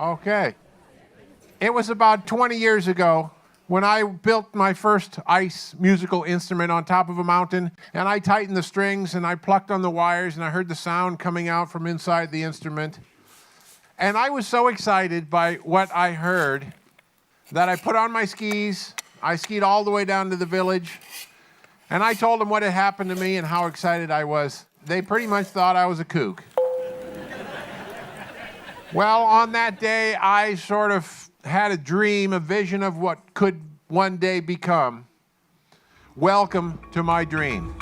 Okay. It was about 20 years ago when I built my first ice musical instrument on top of a mountain, and I tightened the strings and I plucked on the wires and I heard the sound coming out from inside the instrument. And I was so excited by what I heard that I put on my skis. I skied all the way down to the village, and I told them what had happened to me and how excited I was. They pretty much thought I was a kook. Well, on that day, I sort of had a dream, a vision of what could one day become. Welcome to my dream.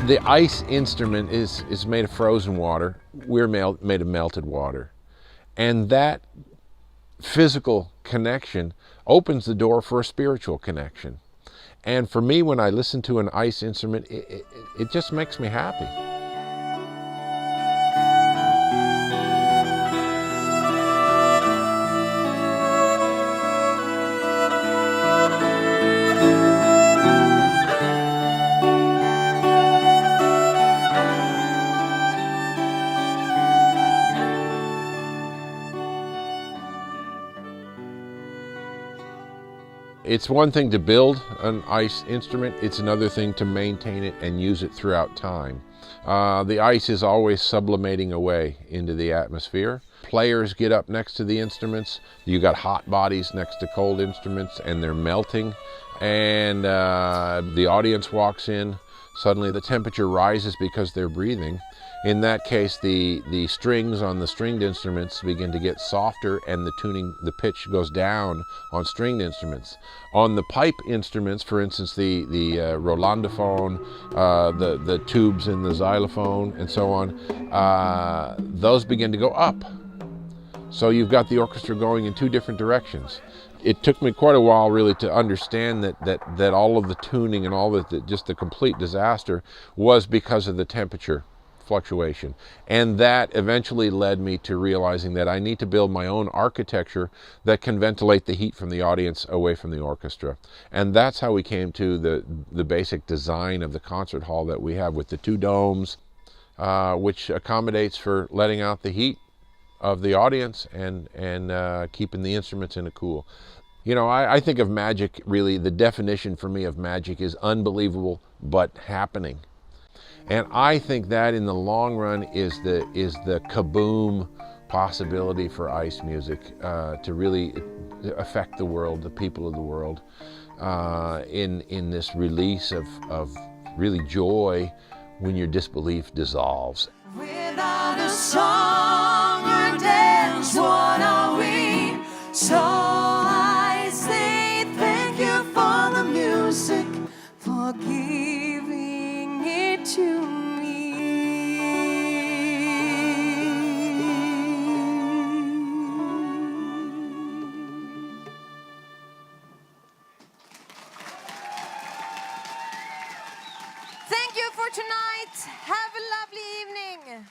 The ice instrument is made of frozen water. We're made of melted water. And that physical connection opens the door for a spiritual connection. And for me, when I listen to an ice instrument, it just makes me happy. It's one thing to build an ice instrument, it's another thing to maintain it and use it throughout time. The ice is always sublimating away into the atmosphere. Players get up next to the instruments. You got hot bodies next to cold instruments and they're melting. And the audience walks in. Suddenly the temperature rises because they're breathing. In that case, the strings on the stringed instruments begin to get softer and the pitch goes down on stringed instruments. On the pipe instruments, for instance, the rolandophone, the tubes in the xylophone and so on, those begin to go up. So you've got the orchestra going in two different directions. It took me quite a while really to understand that all of the tuning and all of just the complete disaster was because of the temperature fluctuation. And that eventually led me to realizing that I need to build my own architecture that can ventilate the heat from the audience away from the orchestra. And that's how we came to the basic design of the concert hall that we have with the two domes, which accommodates for letting out the heat of the audience and keeping the instruments in a cool. You know, I think of magic, really, the definition for me of magic is unbelievable but happening. And I think that in the long run is the kaboom possibility for ice music to really affect the world, the people of the world, in this release of really joy when your disbelief dissolves. Without a song or dance, what are we? So I say thank you for the music, for giving it to me. Thank you for tonight. Have a lovely evening.